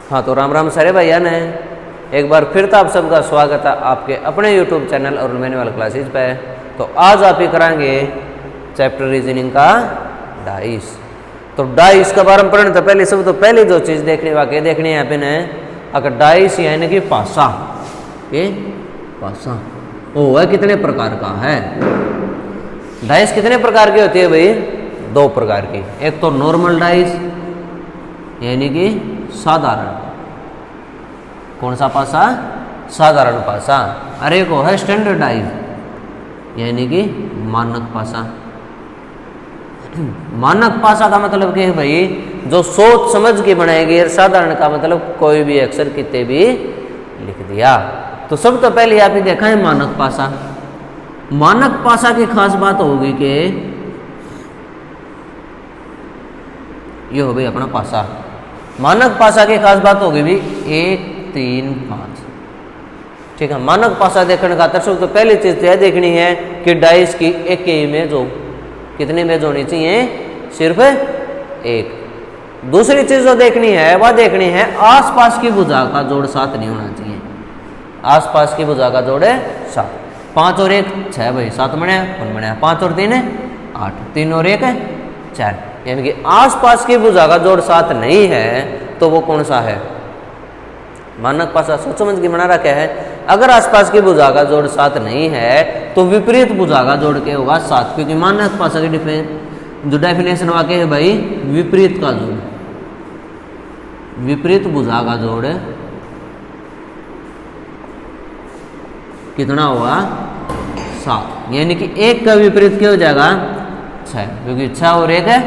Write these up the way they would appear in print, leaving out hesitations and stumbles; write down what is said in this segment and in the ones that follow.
हाँ तो राम राम सारे भैया ने एक बार फिर तो आप सबका स्वागत है आपके अपने YouTube चैनल और मैनुअल क्लासेज पे। तो आज आप ही कराएंगे चैप्टर रीजनिंग का डाइस। तो डाइस का बारे में पढ़ने तो पहले सब तो पहले जो चीज़ देखनी वाकई देखनी है आपने, अगर डाइस यानी कि पासा, ये पासा वो है कितने प्रकार का है। डाइस कितने प्रकार की होती है भाई? दो प्रकार की। एक तो नॉर्मल डाइस यानी कि साधारण, कौन सा पासा? साधारण पासा। और एक है स्टैंडर्ड डाइस यानी कि मानक पासा। मानक पासा का मतलब क्या है भाई? जो सोच समझ के बनाएगी। और साधारण का मतलब कोई भी अक्षर कितने भी लिख दिया। तो सब तो पहले आप ही देखा है मानक पासा। मानक पासा की खास बात होगी कि ये हो भाई अपना पासा। मानक पासा की खास बात होगी भी 1, 3, 5। ठीक है, मानक पासा देखने का दर्शक तो पहली चीज यह देखनी है कि डाइस की एक ही इमेज हो। कितनी इमेज होनी चाहिए? सिर्फ एक। दूसरी चीज जो देखनी है वह देखनी है आसपास की भुजा का जोड़ 7 नहीं होना चाहिए। आसपास की भुजा का जोड़ 7। 5 और 1 6 भाई, 7 बने, 5 और 3 8, 3 और 1 4। यानी कि आसपास की भुजा का जोड़ 7 नहीं है तो वो कौन सा है? मानक पासा। सोच समझ के बना रखा है। अगर आसपास की भुजा का जोड़ 7 नहीं है तो विपरीत भुजा का जोड़ क्या होगा? 7। क्योंकि मानक पासा की जो डेफिनेशन वाक्य है भाई, विपरीत का जोड़, विपरीत भुजा का जोड़ कितना होगा? 7। यानी कि 1 का विपरीत क्या हो जाएगा? 6। क्योंकि 6 और 1 है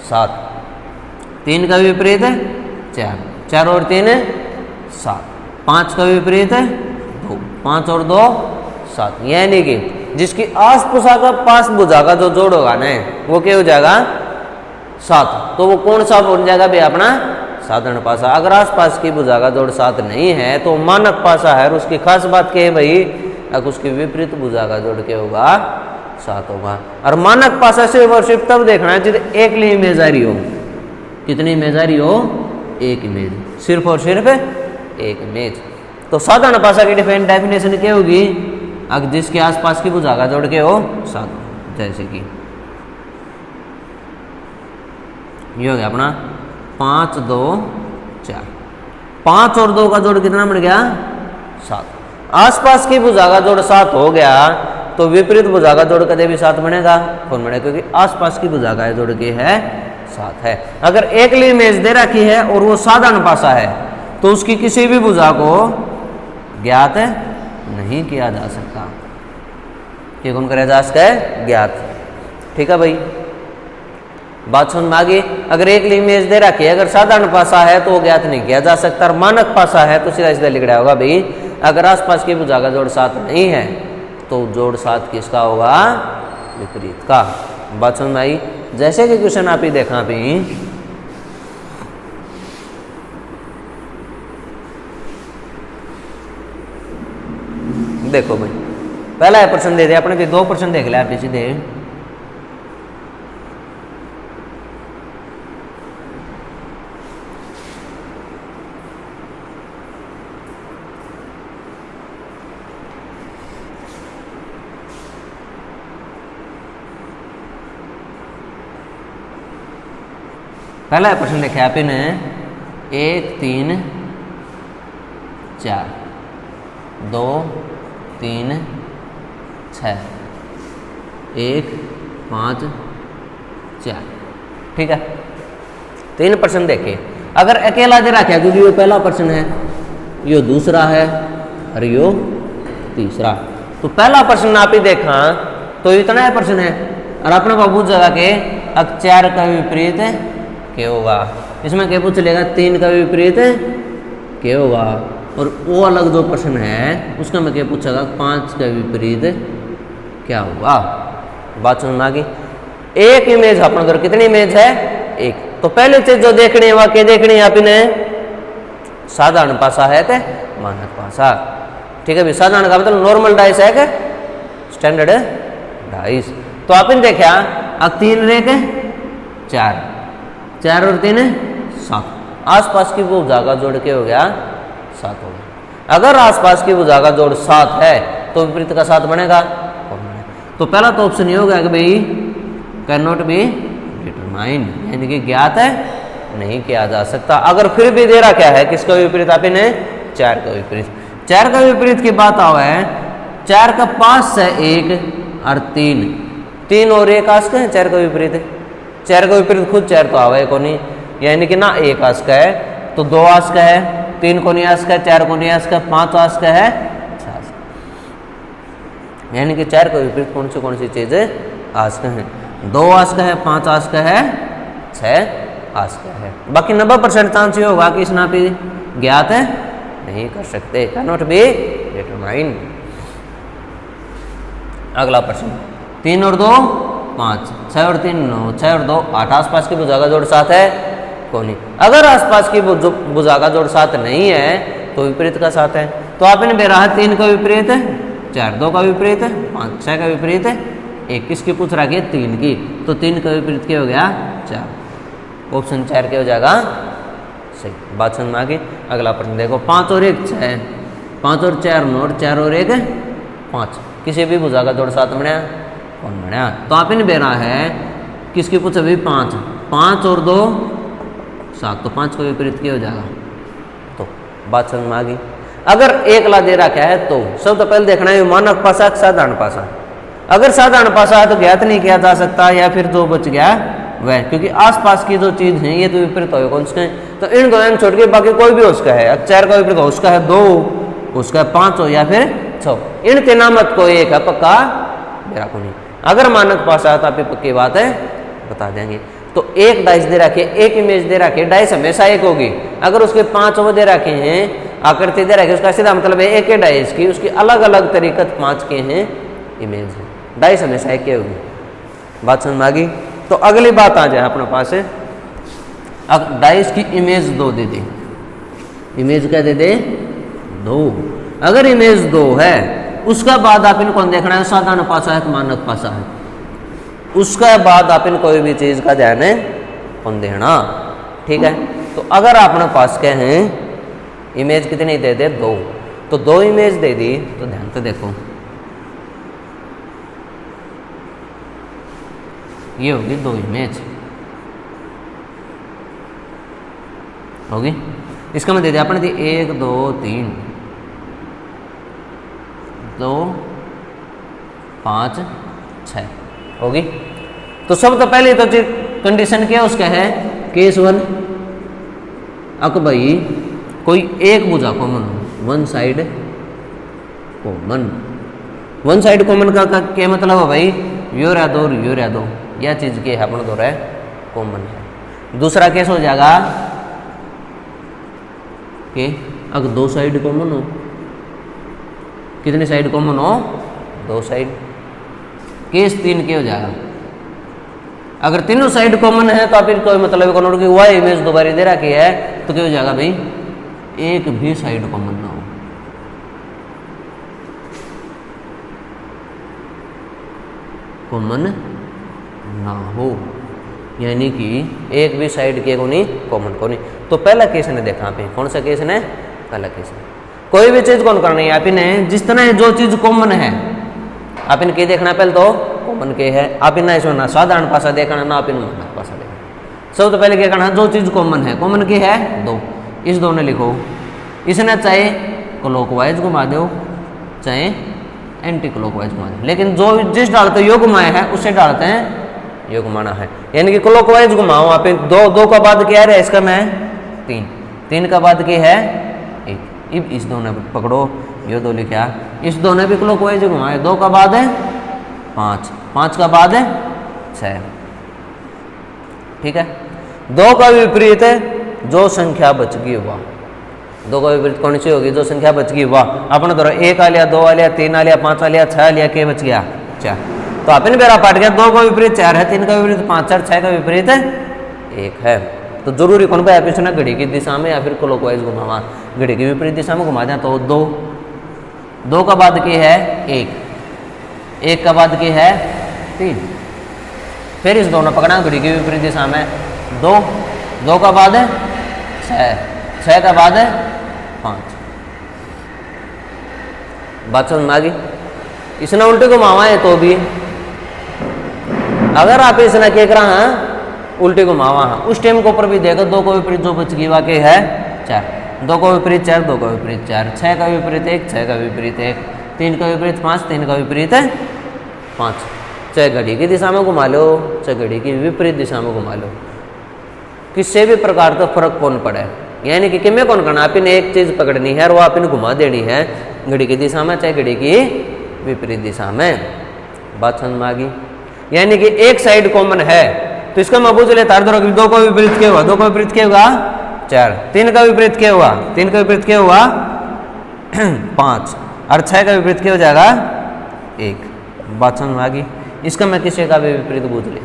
7। 3 का विपरीत है 4, 4 और 3 है 7। 5 का विपरीत है 2, 5 और 2 7। यानी कि जिसकी पास भुजा का जो जोड़ होगा ना वो क्या हो जाएगा? 7। तो वो कौन सा बन जाएगा भाई? अपना साधारण पासा। अगर आसपास की भुजा का जोड़ 7 नहीं है तो मानक पासा है। और उसकी खास बात क्या है भाई? अगर उसकी विपरीत भुजा का जोड़ क्या होगा? 7 होगा। और मानक पासा सिर्फ और सिर्फ तब देखना है जब एक ही इमेज आ रही हो। कितनी इमेज आ रही हो? एक इमेज, सिर्फ और सिर्फ एक इमेज। तो साधारण पासा की डेफिनेशन क्या होगी? अगर जिसके आसपास की भुजा का जोड़ के हो 7। जैसे कि ये हो गया अपना 5 2 4। 5 और 2 का जोड़ कितना बन गया? 7। आसपास की भुजा का जोड़ 7 हो गया तो विपरीत भुजा का जोड़ कदे भी 7 बनेगा? कौन बनेगा? क्योंकि आसपास की भुजा का जोड़ के है 7 है। अगर एक ली इमेज दे रखी है और वो साधारण पासा है तो उसकी किसी भी भुजा को ज्ञात नहीं किया जा सकता। क्या कौन करेगा? जा सकता है ज्ञात। ठीक है भाई, बात समझ में आ गई? अगर एक ली इमेज दे रखी है, अगर साधारण पासा है तो वो ज्ञात नहीं किया जा सकता। और मानक पासा है तो सीधा सीधा लिख रहा होगा भाई, अगर आसपास की भुजा का जोड़ 7 नहीं है तो जोड़ 7 किसका होगा? विपरीत का। बात समझ में आई? जैसे कि क्वेश्चन आप ही देखा भी, देखो भाई पहला प्रश्न दे दिया अपने के 2 प्रश्न देख लिया आप सीधे। पहला प्रश्न लिखा आपने 1 3 4 2 3 6 1 5 4। ठीक है, 3 प्रश्न देखे। अगर अकेला दे रखा है क्योंकि ये पहला प्रश्न है, ये दूसरा है और ये तीसरा। तो पहला प्रश्न आप ही देखा तो इतना है प्रश्न है। और अपने को पूछ जगह के अब 4 का विपरीत है क्या होगा? इसमें क्या पूछ लेगा? 3 का विपरीत है क्या होगा? और वो अलग जो प्रश्न है उसका मैं क्या पूछेगा? 5 का विपरीत क्या होगा? बात समझ में आ गई? एक इमेज अपने उधर कितनी इमेज है? एक। तो पहली चीज जो देखनी है वह क्या देखनी है आपने? साधारण पासा है क्या मानक पासा? ठीक है भाई, साधारण का मतलब नॉर्मल डाइस है क्या स्टैंडर्ड डाइस? तो आपने देखा अब 3 रेख 4, 4 और 3 7। आसपास की भुजा का जोड़ क्या हो गया 7 हो गया। अगर आसपास की भुजा का जोड़ 7 है तो विपरीत का 7 बनेगा कौन बनेगा? तो पहला तो ऑप्शन ये हो गया कि भाई कैन नॉट बी डिटरमाइंड, यानी कि ज्ञात है नहीं किया जा सकता। अगर फिर भी दे रहा क्या है किसका विपरीत आप इन्हें 4 का विपरीत, 4 का विपरीत की बात आवा है 4 का 5 से 1 और 3, 3 और 1 आस्क है 4 का विपरीत है। 4 का विपरीत खुद 4 तो आवा है को नहीं, यानी कि ना 1 आस्क है तो 2 आस्क है, 3 को नहीं आस्क है, 4 को नहीं आस्क है, 5 आस्क है, 6 आस्क, यानी कि 4 का विपरीत कौन सी चीज आस्क है? 2 आस्क है, 5 आस्क है, 6 आस्क है। बाकी 90% चांस ये होगा कि इस नापी ज्ञात है नहीं कर सकते, कैन नॉट बी डिटरमाइंड। अगला प्रश्न 3 और 2 5, 6 और 3 9, 6 और 2 8, आसपास की भुजा का जोड़ 7 है कौन नहीं? अगर आसपास की भुजा का जोड़ 7 नहीं है तो विपरीत का 7 है। तो आपने बेरा है 3 का विपरीत है 4, 2 का विपरीत है 5, 6 का विपरीत है 1, किसकी पूछ रहा है 3 की, तो 3 का विपरीत क्या हो गया 4, ऑप्शन 4 क्या हो जाएगा सही। बात समझ में आ गई। अगला प्रश्न देखो 5 और 1 6, 5 और 4 9, 4 और 1 5, किसी भी भुजा का जोड़ 7 बनया कौन बनया? तो आप इन बेरा है किसकी पूछा भाई 5, 5 और 2 7, तो 5 का विपरीत क्या हो जाएगा? तो बात समझ में आ गई। अगर 1 ला दे रखा है तो सब तो पहले देखना है मानक पासा साधारण पासा। अगर साधारण पासा है तो ज्ञात नहीं किया जा सकता, या फिर जो बच गया वह, क्योंकि आसपास की जो चीज है ये तो विपरीत हो कौन सा है, तो इन दोनों छोड़ के बाकी कोई भी उसका है। अब 4 का विपरीत हो उसका है 2, उसका 5 हो या फिर 6, इन तीना मत को एक है पक्का मेरा को नहीं। अगर मानक पासा है तो आप पक्की बात है बता देंगे। तो एक डाइस दे रखे, एक इमेज दे रखे, डाइस हमेशा एक होगी। अगर उसके 5 वो दे रखे हैं, आकृति दे रखी, उसका सीधा मतलब है एक ही डाइस की, उसकी अलग अलग तरीके 5 के हैं इमेज है, डाइस हमेशा एक ही होगी। बात समझ में आ गई। तो अगली बात आ जाए अपने पास है, अब डाइस की इमेज 2 दे दे, इमेज क्या दे दे 2। अगर इमेज 2 है उसका बाद आप इनको देखना है साधारण पासा है मानक पासा है, उसका बाद आप इन कोई भी चीज का ध्यान है कौन देना, ठीक है। तो अगर अपने पास क्या है इमेज कितनी दे दे 2, तो 2 इमेज दे दी, तो ध्यान से देखो ये होगी 2 इमेज होगी। इसका मैं दे दिया अपने 1 2 3 2 5 6 होगी। तो सब तो पहले तो कंडीशन क्या उसका है केस 1, अक भाई कोई एक भुजा कॉमन हो, one side common. One side common का क्या मतलब है भाई, यो रहा 2 यो रहा 2, यह चीज के है अपना 2 है कॉमन है। दूसरा केस हो जाएगा कि अगर 2 साइड कॉमन हो, कितनी साइड कॉमन हो 2 साइड। केस 3 के हो जाएगा अगर तीनों साइड कॉमन है तो आप कोई मतलब कि वाई इमेज दोबारा दे रखी है तो क्या हो जाएगा भाई एक भी साइड कॉमन ना हो, कॉमन ना हो, यानी कि एक भी साइड के को नहीं कॉमन को नहीं। तो पहला केस ने देखा आप, कौन सा केस ने पहला केस है। कोई भी चीज कौन करनी है आप इन्हें जिस तरह जो चीज कॉमन है आप इनके देखना पहले तो कॉमन के है, आप इन्हें ऐसा ना साधारण पासा देखना ना आप इन मानक पासा देखना। सब तो पहले क्या करना जो चीज कॉमन है, कॉमन की है 2, इस 2 ने लिखो, इसने चाहे क्लॉकवाइज घुमा दो चाहे एंटी क्लॉकवाइज घुमा दो, लेकिन जो जिस डालते योग घुमाए हैं उससे डालते हैं योग घुमाना है, यानी कि क्लॉकवाइज घुमाओ आप 2 का बाद क्या है इसका मैं 3 का बाद क्या है 1, इस 2 ने पकड़ो ये 2 लिखा, इस 2 ने भी क्लॉकवाइज घुमाए, 2 का बाद है 5 का बाद है 6, ठीक है। 2 का विपरीत है जो संख्या बच गई वह, 2 का विपरीत कौन सी होगी जो संख्या बच गई वह। अपने द्वारा 1 आ लिया 2 आ लिया 3 आ लिया 5 आ लिया 6 आ लिया, क्या बच गया 4। तो आपने मेरा पाठ गया 2 का विपरीत 4 है, 3 का विपरीत 5 और 6 का विपरीत है 1 है। तो जरूरी कौन पे आप इसने घड़ी की दिशा में या फिर क्लॉकवाइज घुमावा, घड़ी की विपरीत दिशा में घुमा दें तो 2 का बाद की है 1 का बाद की है 3, फिर इस दोनों पकड़ा घड़ी की विपरीत दिशा में 2 का बाद है 6 का बाद है 5। बात समझ में आ गई। इसने उल्टे घुमावा है तो भी अगर आप इसने क्या करा है उल्टे घुमावा है उस टाइम के ऊपर भी देखो 2 को विपरीत जो बच गई वाकई है 4, 2 को विपरीत 4, 2 का विपरीत 4, 6 का विपरीत 1, 6 का विपरीत 1, 3 का विपरीत 5, 3 का विपरीत 5। चाहे घड़ी की दिशा में घुमा लो चाहे घड़ी की विपरीत दिशा में घुमा लो, किसी भी प्रकार का फर्क कौन पड़े। यानी कि किमें कौन करना, आप इन्हें एक चीज पकड़नी है और वो आप इन्हें घुमा देनी है घड़ी की दिशा में चाहे घड़ी की विपरीत दिशा में। बात समझ में आ गई। यानी कि एक साइड कॉमन है तो इसका मैं पूछ लेता 2 का विपरीत क्या हुआ, 2 का विपरीत क्या हुआ 4, 3 का विपरीत क्या हुआ, 3 का विपरीत क्या हुआ 5 और 6 का विपरीत क्या हो जाएगा 1। बात समझ में आ गई। इसका मैं किसी का भी विपरीत पूछ ले,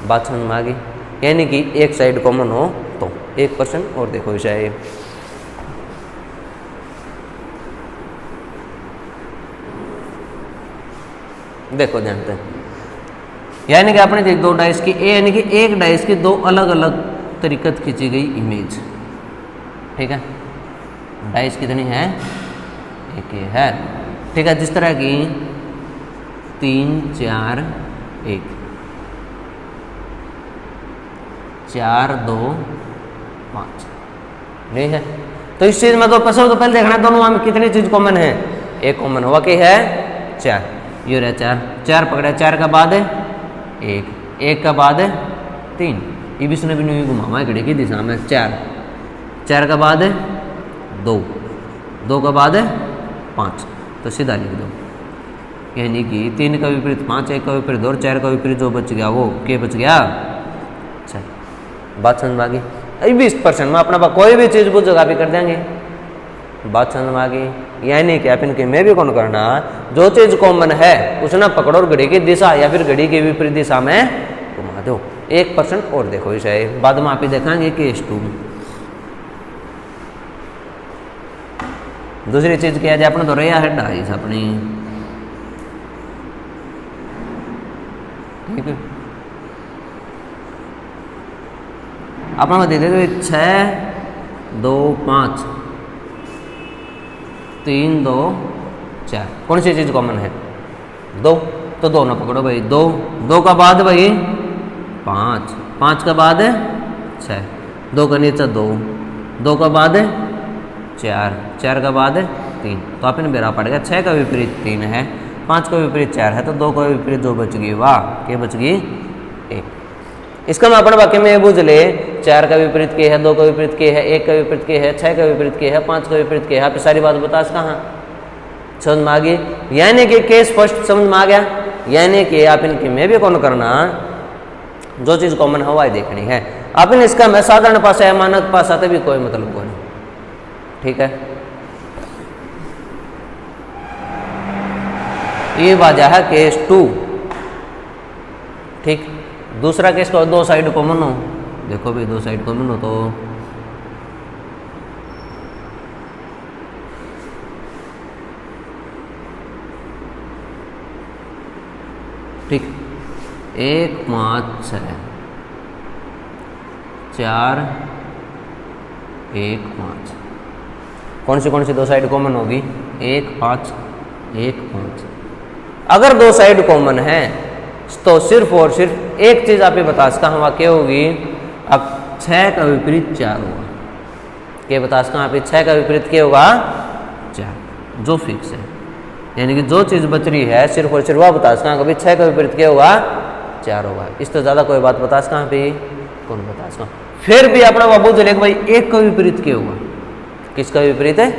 बात समझ में आ गई। यानी कि एक साइड कॉमन हो तो 1% और देखो इसे देखो जानते हैं। यानी कि आपने देख 2 डाइस की यानी कि एक डाइस की 2 अलग अलग तरीके से खींची गई इमेज, ठीक है। डाइस कितनी है, एक ये है, ठीक है। जिस तरह की 3 4 1, 4 2 5 नहीं है तो इस चीज में तो पहले देखना दोनों में कितनी चीज कॉमन है, एक कॉमन हुआ कि है 4, ये रहा 4, 4 पकड़ा, 4 का बाद है 1, 1 का बाद है 3, ये भी इसने भी नहीं घुमावा घड़ी की दिशा में 4, 4 का बाद है 2, 2 का बाद है 5, तो सीधा लिख दो। यानी कि 3 का विपरीत 5, 1 का विपरीत 2 और 4 का विपरीत जो बच गया वो क्या बच गया 6। बात समझ में आ गई। अभी 20% में अपना कोई भी चीज़ कुछ जगह पे कर देंगे। बात समझ में आ गई। यानी कि आप इनके में भी कौन करना, जो चीज़ कॉमन है उसे ना पकड़ो और घड़ी की दिशा या फिर घड़ी की विपरीत दिशा में घुमा दो। 1% और देखो इसे बाद में आप ही देखेंगे केस 2। दूसरी चीज़ क्या है अपने तो रहा है डाइस अपनी, ठीक है। अपना दे दे 6 2 5 3 2 4, कौन सी चीज़ कॉमन है 2, तो 2 ना पकड़ो भाई 2, 2 का बाद भाई 5, 5 का बाद है 6, 2 का नीचे 2, 2 का बाद है 4, 4 का बाद है 3, तो आप इन्हें बेरा पड़ेगा 6 का विपरीत 3 है, 5 का विपरीत 4 है, तो 2 का विपरीत जो बच गई वाह क्या बच गई 1। इसका मैं अपने वाक्य में बूझ ले 4 का विपरीत क्या है, 2 का विपरीत क्या है, 1 का विपरीत क्या है, 6 का विपरीत क्या है, 5 का विपरीत क्या है, आप सारी बात बता कहाँ समझ में आ गई। यानी कि केस फर्स्ट समझ में आ गया। यानी कि आप इनकी में भी कौन करना, जो चीज़ कॉमन है वह देखनी है। आप इन इसका मैं साधारण पासा है मानक पासा तो भी कोई मतलब को नहीं, ठीक है। ये बाजा है केस 2, ठीक। दूसरा केस को 2 साइड कॉमन हो, देखो भाई 2 साइड कॉमन हो तो ठीक 1 5 6 4 1 5, कौन सी 2 साइड कॉमन होगी 1 5 1 5। अगर 2 साइड कॉमन है तो सिर्फ और सिर्फ एक चीज आप ही बता सका हम क्या होगी, अब 6 का विपरीत 4 होगा। क्या बता सका आप 6 का विपरीत क्या होगा 4, जो फिक्स है। यानी कि जो चीज बच रही है सिर्फ और सिर्फ वह बता सका कभी 6 का विपरीत क्या होगा 4 होगा। इस तो ज्यादा कोई बात बता सका भी कौन बता सका। फिर भी अपना बाबू चले भाई 1 का विपरीत क्या होगा, किसका विपरीत है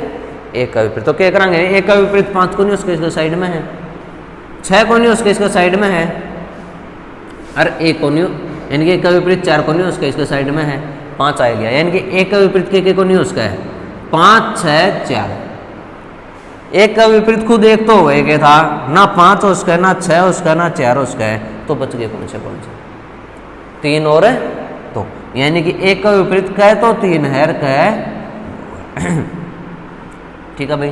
1 का विपरीत, तो क्या करेंगे 1 का विपरीत 5 को नहीं उसके इसके साइड में है, 6 को नहीं उसके इसके साइड में है, और 1 को नहीं यानी कि 1 का विपरीत 4 को नहीं उसका इसके साइड में है, 5 आ गया। यानी कि 1 का विपरीत के को नहीं उसका है 5 6 4। 1 का विपरीत खुद 1 तो हो गया था ना, 5 उसका है ना 6 उसका ना 4 उसका है, तो बच गए कौन से 3 और है तो। यानी कि 1 का विपरीत का है तो 3 है, ठीक है भाई।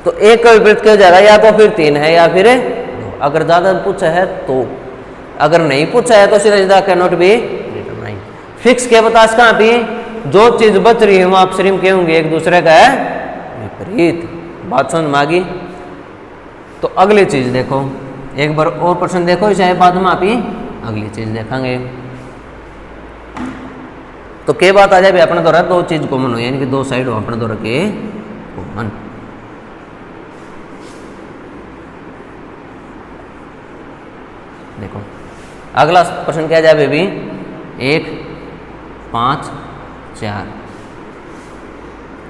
तो 1 का विपरीत क्या हो जाएगा, या तो फिर 3 है या फिर 2। अगर ज्यादा पूछा है तो, अगर नहीं पूछा है तो सीधा सीधा कैन नॉट बी रिटन। नहीं फिक्स क्या बता इसका अभी जो चीज बच रही है वो आप श्रीम के होंगे एक दूसरे का है विपरीत। बात समझ में आ गई? तो अगली चीज देखो, एक बार और प्रश्न देखो, चाहे बाद में आप ही अगली चीज देखेंगे। तो क्या बात आ जाए अपने द्वारा दो चीज कॉमन हो, यानी कि दो साइड हो अपने द्वारा के कॉमन। देखो अगला प्रश्न क्या जाए बेबी, 1 5 4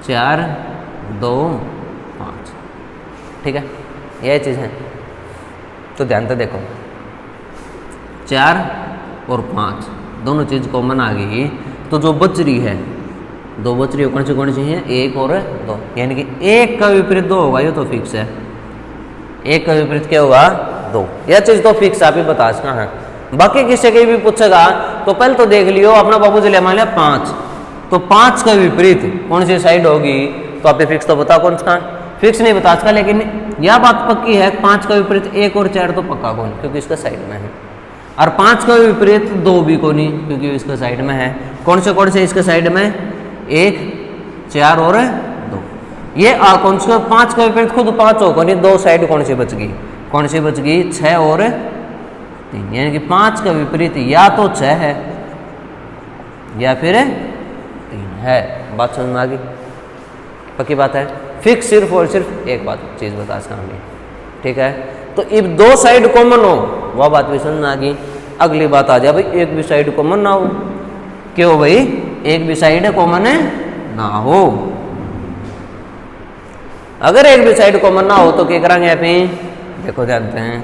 4 2 5, ठीक है, यह चीज़ है। तो ध्यान से देखो 4 और 5 दोनों चीज़ कॉमन आ गई, तो जो बच रही है दो बच रही है कौन सी है, 1 और 2, यानी कि 1 का विपरीत 2 होगा, ये तो फिक्स है। 1 का विपरीत क्या होगा, 2। यह चीज़ तो फिक्स आप ही बता सकना है। बाकी किसी के भी पूछेगा तो पहले तो देख लियो, अपना बाबू जी ले मान लिया 5, तो 5 का विपरीत कौन सी साइड होगी, तो आप फिक्स तो बता कौन सा, फिक्स नहीं बता सकता, लेकिन यह बात पक्की है 5 का विपरीत 1 और 4 तो पक्का कौन, क्योंकि इसका साइड में है, और 5 का विपरीत 2 भी को नहीं, क्योंकि इसका साइड में है। कौन से इसके साइड में, 1 4 और 2। ये कौन सा 5 का विपरीत खुद 5 हो कौन, 2 साइड कौन सी बच गई, 6 और 3, यानी कि 5 का विपरीत या तो 6 है या फिर 3 है। बात समझ में आ गई? पक्की बात है। फिक्स सिर्फ और सिर्फ एक बात चीज बता सकते, ठीक है। तो इफ 2 साइड कॉमन हो वह बात भी समझ में आ गई। अगली बात आ जाए भाई, एक भी साइड कॉमन ना हो, क्यों भाई, एक भी साइड कॉमन ना हो। अगर एक भी साइड कॉमन ना हो तो क्या करेंगे आप, देखो जानते हैं,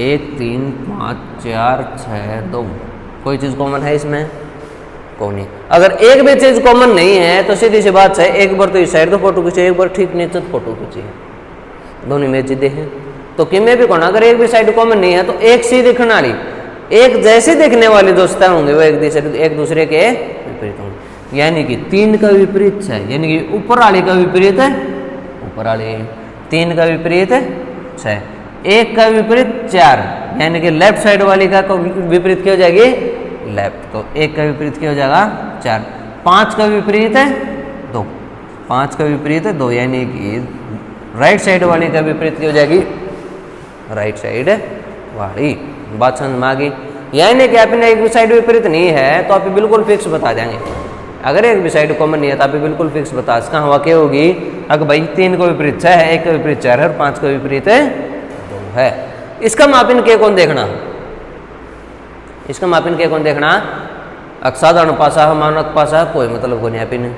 एक 3 5 4 6 2, कोई चीज़ कॉमन है इसमें, कौन नहीं। अगर एक भी चीज़ कॉमन नहीं है तो सीधी सी बात है, एक बार तो इस साइड तो फोटो खींचे, एक बार ठीक नीचे तो फोटो खींचे, दोनों में चीजें हैं। तो कि में भी कौन, अगर एक भी साइड कॉमन नहीं है तो एक सी दिखने वाली, एक जैसे दिखने वाली जो सतह होंगे वो एक दूसरे के विपरीत होंगे, यानी कि 3 का विपरीत 6, यानी कि ऊपर वाले का विपरीत है ऊपर वाले, 3 का विपरीत 6, 1 का विपरीत 4, यानी कि लेफ्ट साइड वाली का विपरीत क्या हो जाएगी, लेफ्ट, तो 1 का विपरीत क्या हो जाएगा 4, 5 का विपरीत 2, 5 का विपरीत 2, यानी कि राइट साइड वाली का विपरीत क्या हो जाएगी, राइट साइड वाली। बात समझ में आ गई? यानी कि आपने एक भी साइड विपरीत नहीं है तो आप बिल्कुल फिक्स बता देंगे। अगर एक भी साइड कॉमन नहीं है तो आप बिल्कुल फिक्स बता सकते हैं, क्या होगी, अगर भाई 3 का विपरीत 6 है, 1 का विपरीत 4 है और 5 का विपरीत 2 है। इसका मापिन के कौन देखना, इसका मापिन के कौन देखना, असाधारण पासा है, मानक पासा है, कोई मतलब को नहीं आपने।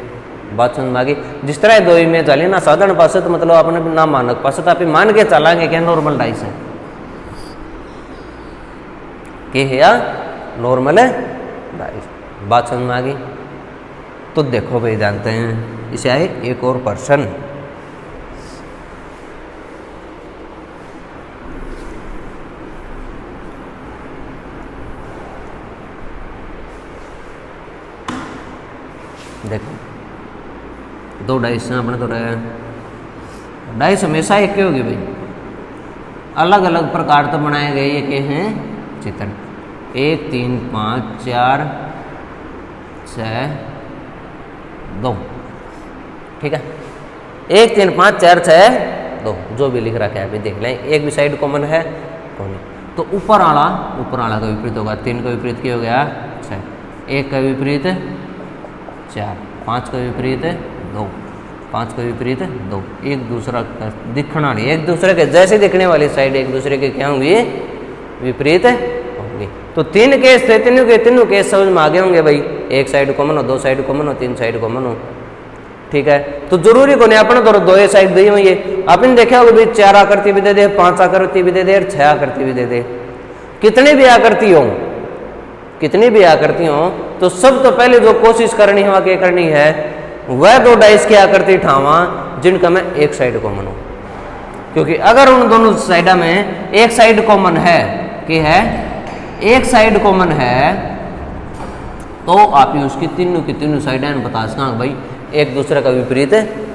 बात समझ में आ गई? जिस तरह 2 इमेज चली ना, साधारण पासा तो मतलब अपने ना मानक पासा, तो आप मान के चलाएंगे क्या नॉर्मल डाइस है, के है या नॉर्मल है डाइस। बात समझ में आ गई? तो देखो भाई जानते हैं, इसे आए एक और पर्सन, देखो 2 डाइस हैं अपने, तो रहे डाइस हमेशा एक होगी भाई, अलग अलग प्रकार तो बनाए गए ये के हैं चित्र, 1 3 5 4 6 2, ठीक है, 1 3 5 4 6 2, जो भी लिख रखा है अभी देख लें। एक भी साइड कॉमन है कौन, तो ऊपर वाला का विपरीत होगा, 3 का विपरीत क्या हो गया 6, 1 का विपरीत 4, 5 का विपरीत 2, 5 का विपरीत 2, एक दूसरा दिखना नहीं, एक दूसरे के जैसे दिखने वाली साइड एक दूसरे के क्या होंगी, विपरीत होंगी। तो 3 केस थे, तीनों केस समझ में आगे होंगे भाई, एक साइड कॉमन हो, 2 साइड कॉमन हो, 3 साइड कॉमन हो, ठीक है। तो जरूरी को नहीं अपने तो 2 साइड दी हुई है, आपने देखा होगा भाई 4 आकृति भी दे दे, 5 आकृति भी दे दे और 6 आकृति भी दे दे, कितनी भी आकृति हो तो सब तो पहले जो कोशिश करनी है क्या करनी है, वह 2 डाइस की आकृति ठावा जिनका में एक साइड कॉमन हो, क्योंकि अगर उन दोनों साइड में एक साइड कॉमन है कि है एक साइड कॉमन है तो आप ही उसकी तीनों की तीनों साइडें बता सकते भाई एक दूसरे का विपरीत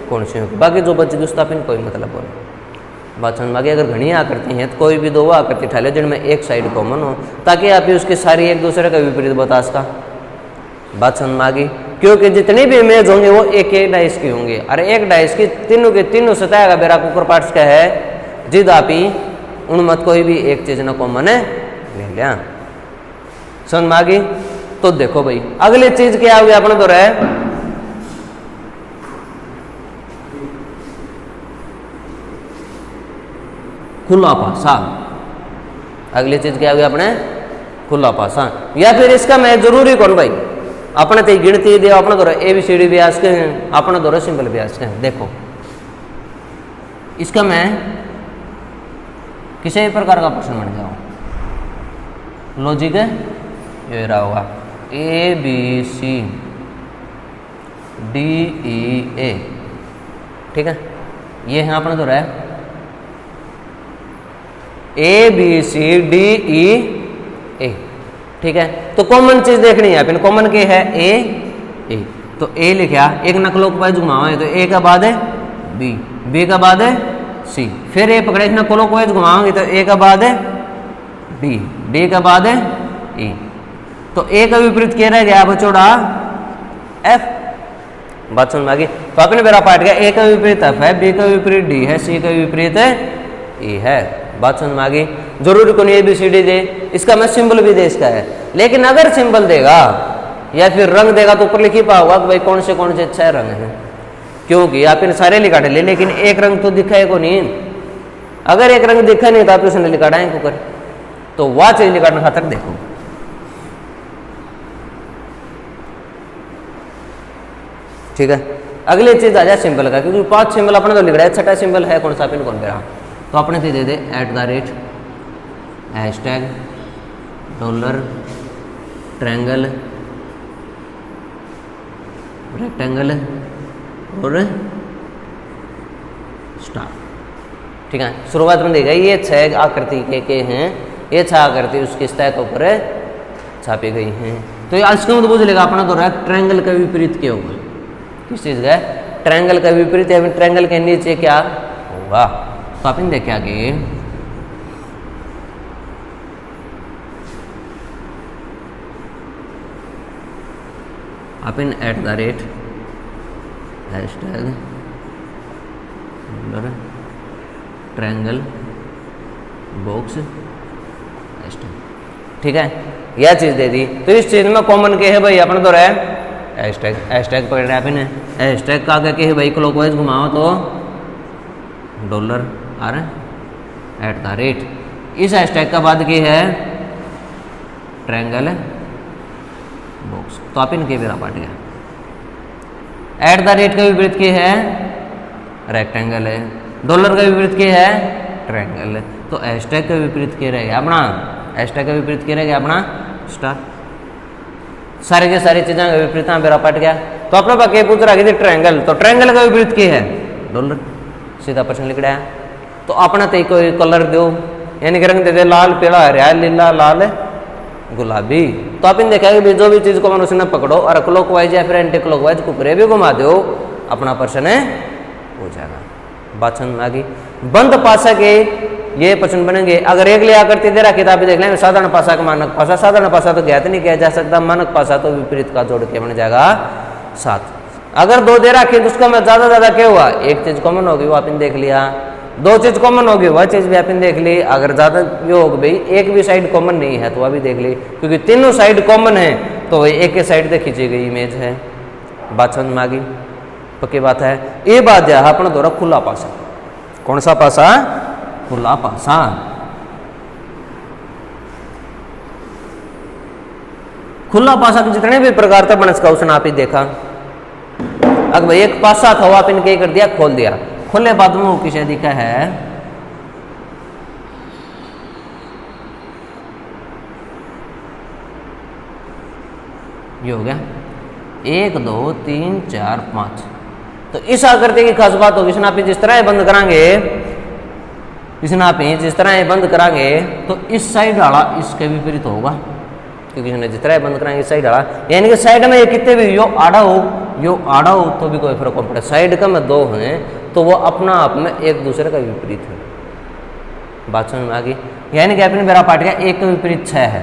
कौन से होगी, बाकी जो बच्चे दोस्त कोई मतलब नहीं। बात समझ में आ गई। अगर घनी आकृति हैं तो कोई भी दो आकृति उठा लो जिनमें एक साइड कॉमन हो, ताकि आप उसकी सारी एक दूसरे का विपरीत बता सका। बात समझ में आ गई। क्योंकि जितनी भी इमेज होंगे वो एक एक डाइस की होंगे, और एक डाइस की तीनों के तीनों सतह का बेरा कुकर पार्ट्स का है जिद आप ही उनमत कोई भी एक चीज ना कॉमन है ले लिया। समझ में आ गई। तो देखो भाई अगली चीज क्या होगी अपने तो रहे खुला पासा। अगली चीज क्या होगी अपने खुला पासा, या फिर इसका मैं जरूरी कौन भाई अपने तो गिनती दे अपने दौरा ABCD व्यास के हैं, अपने दौरा सिंपल व्यास के हैं। देखो इसका मैं किसी भी प्रकार का प्रश्न बन जाऊं, लॉजिक है ये रहा होगा ABCDEA, ठीक है। ये है अपने दौरा है ABCDEA, ठीक है। तो कॉमन चीज देखनी है अपन, कॉमन के है ए, तो ए लिखा एक न क्लॉकवाइज घुमावा है तो ए का बाद है बी, बी का बाद है सी, फिर ए पकड़े न क्लॉकवाइज घुमाओगे तो ए का बाद है डी, डी का बाद है ई। तो ए का विपरीत क्या रह गया बचोड़ा एफ। बात समझ में आ गई। तो आपने मेरा पार्ट गया ए का विपरीत एफ है, बी का विपरीत डी है, सी का विपरीत है ई है। बात समझ में आ गई। जरूरी को नहीं ABCD दे, इसका मैं सिंबल भी दे इसका है, लेकिन अगर सिंबल देगा या फिर रंग देगा तो ऊपर लिखी पाओगा कि भाई कौन से 6 रंग हैं, क्योंकि आप इन सारे लिखा ले, लेकिन एक रंग तो दिखा है को नहीं। अगर एक रंग दिखा नहीं तो आप उसने लिखा है कुकर, तो वह चीज लिखाने खातर देखो। ठीक है। अगली चीज आ जाए सिंबल का, क्योंकि 5 सिंबल अपने तो लिख रहा है, 6ठा सिंबल है कौन सा पिन कौन मेरा, तो अपने दे दे @ हैशटैग डॉलर ट्रायंगल रेक्टेंगल और स्टार, ठीक है। शुरुआत में देगा ये 6 आकृति के हैं, ये 6 आकृति उसके सतह के ऊपर छापी गई हैं। तो ये आज क्यों तो बुझ लेगा अपना तो रहा ट्रायंगल का विपरीत क्या होगा, किस चीज का ट्रायंगल का विपरीत या फिर ट्रायंगल के नीचे क्या होगा। तो आपने देखा कि अपन @ हैशटैग ट्रायंगल बॉक्स हैशटैग, ठीक है। यह चीज दे दी। तो इस चीज में कॉमन के है भाई अपने तो रहा हैशटैग, हैशटैग पकड़ रहे अपन हैशटैग का आगे के है भाई क्लॉकवाइज घुमाओ तो डॉलर और @ इस हैशटैग का बाद की है ट्रायंगल बॉक्स। तो आप इनके मेरा पार्ट गया @ का विपरीत की है रेक्टेंगल है, डॉलर का विपरीत की है ट्रायंगल है। तो हैशटैग का विपरीत क्या रहेगा अपना, हैशटैग का विपरीत क्या रहेगा अपना स्टार। सारे के सारी चीजें का विपरीत मेरा पार्ट गया। तो अपने पास क्या पूछ रहा है ट्रायंगल, तो ट्रायंगल का विपरीत क्या है डॉलर, सीधा प्रश्न लिख रहा है। तो अपना तो कोई कलर दो, यानी कि रंग दे दे लाल पीला हरा नीला लाल गुलाबी। तो आपने देखा कि जो भी चीज को मन उसने पकड़ो और क्लॉकवाइज या फिर एंटी क्लॉकवाइज कुपरे भी घुमा दो, अपना प्रश्न हो जाएगा। बात समझ में आ गई। बंद पासा के ये प्रश्न बनेंगे। अगर एक लिया करती दे रहा किताबें देख लेंगे साधारण पासा का मानक पासा, साधारण पासा तो ज्ञात नहीं किया जा सकता, मानक पासा तो विपरीत का जोड़ के बन जाएगा 7। अगर 2 दे रखी तो उसका में ज्यादा क्या हुआ, एक चीज कॉमन होगी वो आपने देख लिया, 2 चीज कॉमन होगी वह चीज भी आपने देख ली। अगर ज्यादा जो होगी भाई एक भी साइड कॉमन नहीं है तो वह भी देख ली, क्योंकि तीनों साइड कॉमन है तो वही एक साइड से खींची गई इमेज है। बात समझ में आ गई, पक्की बात है। ये बात है अपना दौरा खुला पासा, कौन सा पासा खुला पासा। खुला पासा के जितने भी प्रकार था बन उसका उसने आप ही देखा। अगर भाई एक पासा था वो आप इनके कर दिया खोल दिया, खोले बाद में किसे दिखा है ये हो गया 1 2 3 4 5। तो इस आकृति की खास बात होगी, इसने जिस तरह बंद कराएंगे, इसने जिस तरह बंद कराएंगे तो इस साइड वाला इसके विपरीत होगा, क्योंकि इसने जिस तरह बंद कराएंगे इस साइड वाला, यानी कि साइड में ये कितने भी यो आड़ा हो तो भी कोई फर्क नहीं पड़े। साइड का में 2 हैं तो वो अपना आप में एक दूसरे का विपरीत है। बात समझ में आ गई। यानी कि अपने मेरा पाठ गया एक का विपरीत 6 है।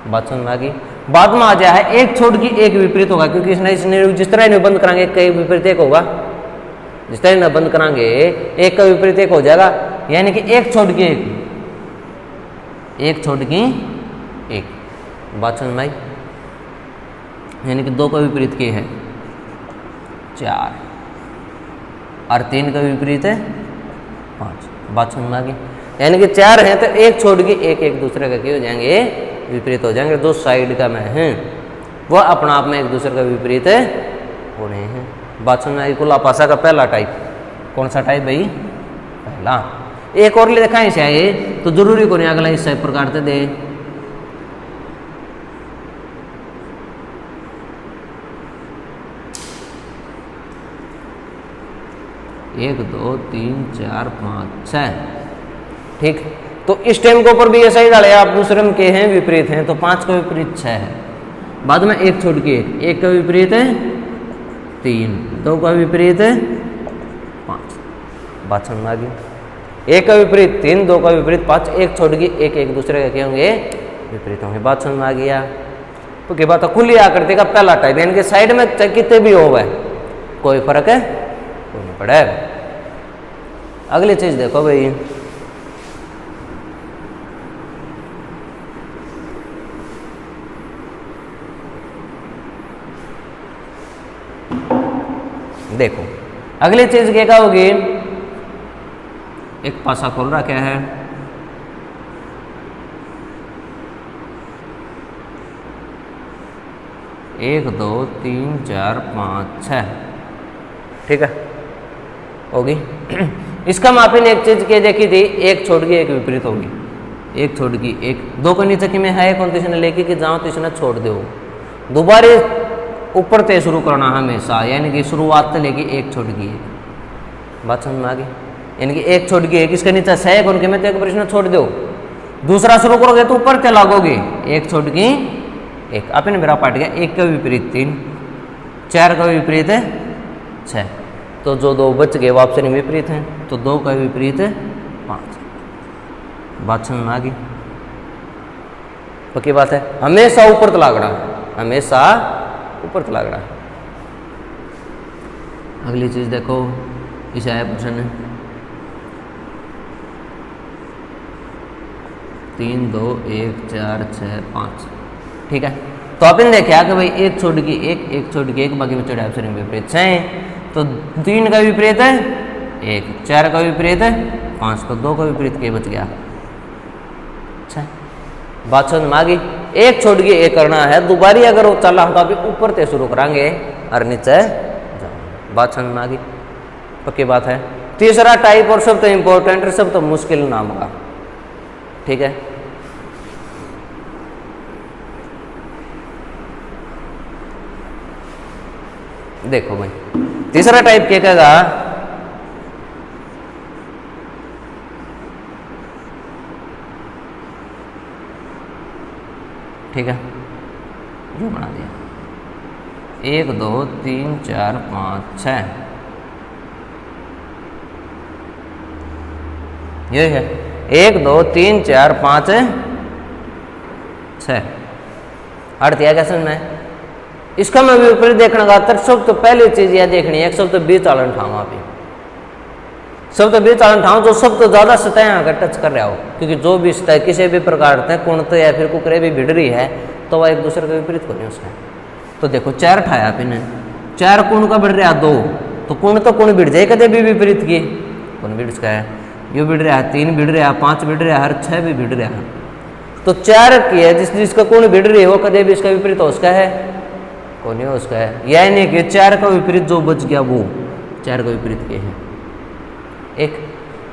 बात समझ में आ गई। बाद में आ जाए है एक छोड़ की एक विपरीत होगा, क्योंकि इसने जिस तरह इन्हें बंद कराएंगे एक का विपरीत एक होगा, जिस तरह इन्हें बंद कराएंगे एक का विपरीत एक हो जाएगा। यानी कि एक छोड़ की एक, एक छोड़ की एक। बात समझ में आई। यानी कि 2 का विपरीत के है 4 और 3 का विपरीत है 5। बात समझ में आ गई। यानी कि 4 है तो एक छोड़ के एक एक दूसरे का क्या हो जाएंगे, विपरीत हो जाएंगे। जो साइड का मैं है वो अपना आप में एक दूसरे का विपरीत हो रहे हैं। बात समझ में आई। कुल आपासा का पहला टाइप कौन सा टाइप भाई, पहला। एक और ले देखा इसे आए तो जरूरी को नहीं अगला इस प्रकार से दे। एक 2 3 4 5 6, ठीक। तो इस टाइम के ऊपर भी ऐसा ही डाले आप दूसरे में के हैं विपरीत हैं, तो 5 का विपरीत 6 है। बाद में एक छोड़ के एक का विपरीत है 3, 2 का विपरीत है 5। बात समझ में आ गई। एक का विपरीत 3, 2 का विपरीत 5, एक छोड़ के एक एक दूसरे का क्या होंगे, विपरीत होंगे। बात समझ में आ गया। तो क्या बात है, खुली आकृति का पहला टाइप, यानी कि साइड में कितने भी हो गए कोई फर्क है कोई नहीं पड़े। अगली चीज देखो भाई, देखो अगली चीज क्या होगी, एक पासा खोल रहा क्या है, एक 2 3 4 5 6, ठीक है होगी। इसका मापी ने एक चीज क्या देखी थी, एक छोड़ की एक विपरीत होगी, एक छोड़ की एक। 2 को नीचे की में है कौन तीसने लेके कि जाओ तीसने छोड़ दो। दोबारे ऊपर से शुरू करना हमेशा, यानी कि शुरुआत से लेके एक छोड़ की एक। बात समझ में आ गई। यानी कि एक छोड़ की एक, इसके नीचे सह कौन के में तो एक प्रश्न छोड़ दो, दूसरा शुरू करोगे तो ऊपर से लागोगे, एक छोड़ की एक। आपने मेरा पाठ गया, एक का विपरीत 3, 4 का विपरीत है 6, तो जो 2 बच गए वो आपसे विपरीत हैं, तो 2 का विपरीत है 5। बात समझ में आ गई। पक्की बात है। हमेशा ऊपर तो लाग रहा है, हमेशा ऊपर तो लाग रहा है। अगली चीज देखो, इसे आया प्रश्न 3 2 1 4 6 5, ठीक है। तो आपने देखा कि भाई एक छोड़ की एक, एक छोड़ की एक, बाकी बच्चों आपसे विपरीत 6, तो 3 का विपरीत है 1, 4 का विपरीत है 5, तो 2 का विपरीत के बच गया 6। बात समझ में आ गई। एक छोड़ के एक करना है, दोबारी अगर वो चला तो अभी ऊपर से शुरू कराएंगे और नीचे जाओ। बात समझ में आ गई। पक्की बात है। तीसरा टाइप और सब तो इंपॉर्टेंट और सब तो मुश्किल नाम का, ठीक है। देखो भाई तीसरा टाइप क्या कहेगा, ठीक है, जो बना दिया 1 2 3 4 5 6, ये है 1 2 3 4 5 6। अर्थ यह कैसे में इसका मैं विपरीत देखने का तर सब तो पहली चीज यह देखनी है, सब तो 20 चालन ठाव अभी, सब तो 20 चालन ठाव जो सब तो ज्यादा सतह अगर टच कर रहा हो, क्योंकि जो भी सतह किसी भी प्रकार से कुणत या फिर कुकरे भी भिड़ रही है तो वह एक दूसरे के विपरीत को नहीं उसका। तो देखो 4 ठाया आपने, 4 कुण का भिड़ रहा 2, तो कुण तो कुण भिड़ जाए कदे भी विपरीत की कुण भिड़ उसका है, यू भिड़ रहा 3 भिड़ रहा 5 भिड़ रहा हर 6 भी भिड़ रहा। तो 4 की है जिसका कुण भिड़ रही है वो कदे भी इसका विपरीत हो उसका है को नहीं हो उसका है। यह नहीं कि 4 का विपरीत जो बच गया वो 4 का विपरीत के है। एक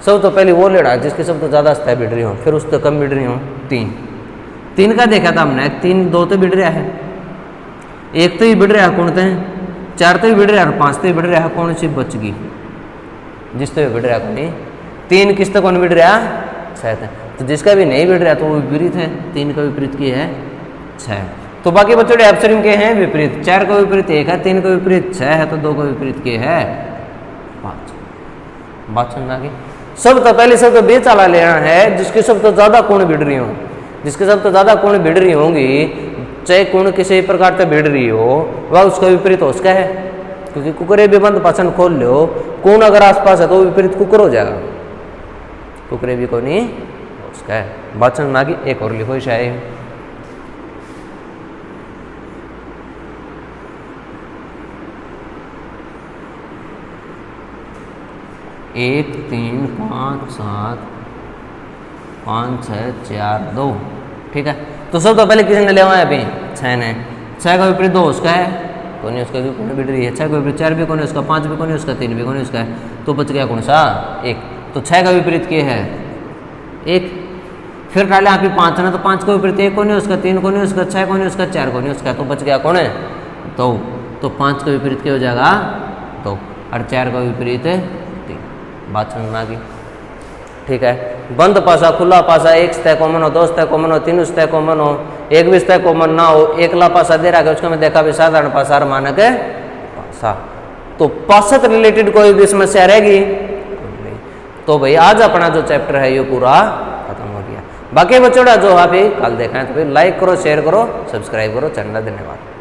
सब तो पहले वो लेड़ा जिसके सब तो ज्यादा सतह भिड़ रही हो, फिर उससे कम भिड़ रही हो 3 का देखा था हमने, 3 2 तो भिड़ रहा है, 1 तो ही भिड़ रहा कौन थे, 4 तो ही भिड़ रहा है, 5 तो ही भिड़ रहा है, कौन सी बच गई जिस तो भिड़ रहा कौन, 3 किस तो कौन भिड़ रहा 6, तो जिसका भी नहीं भिड़ रहा तो वो विपरीत है। 3 का विपरीत की है 6, तो बाकी बच्चों एप्सरिम के हैं विपरीत, 4 का विपरीत 1 है, 3 का विपरीत 6 है, तो 2 का विपरीत के है 5। बात समझ आ गई। सब तो पहले सब तो बेच वाला लेना है जिसकी सब तो ज़्यादा कोण भिड़ रही हो, जिसके सब तो ज़्यादा कोण भिड़ रही होंगी, चाहे कोण किसी प्रकार से भिड़ रही हो, वह उसका विपरीत हो उसका है। क्योंकि कुकरे भी बंद पाचन खोल लो, कोण अगर आसपास है तो विपरीत कुकर हो जाएगा, कुकरे भी को नहीं उसका है। वाचन ना की एक और लिखो शायद, एक 3 5 7 5 6 4 2, ठीक है। तो सब तो पहले किसी ने ले आया अभी 6 ने, 6 का विपरीत 2 उसका है, कौन है उसका भी कोण भिड़ रही है, 6 का विपरीत 4 भी कोण है उसका, 5 भी कोण है उसका, 3 भी कोण है उसका है, तो बच गया कौन सा 1। तो 6 का विपरीत क्या है 1, फिर डाले आप 5 ना, तो 5 का विपरीत 1 कोण है उसका, 3 कोण है उसका, 6 कोण है उसका, 4 कोण है उसका, तो बच गया कौन है 2। तो 5 का विपरीत क्या हो जाएगा 2 और 4 का विपरीत 3, बात समझ आ गई, ठीक है। बंद पासा खुला पासा, एक सतह कॉमन हो, 2 सतह कॉमन हो, 3 सतह कॉमन हो, एक भी सतह कॉमन ना हो, एकला पासा दे रहा है उसको मैं देखा भी साधारण पासा और मानक है पासा। तो पासा से रिलेटेड कोई भी समस्या रहेगी तो भाई आज अपना जो चैप्टर है ये पूरा खत्म हो गया। बाकी बच्चों जो आप कल देखा है तो भाई लाइक करो, शेयर करो, सब्सक्राइब करो चैनल। धन्यवाद।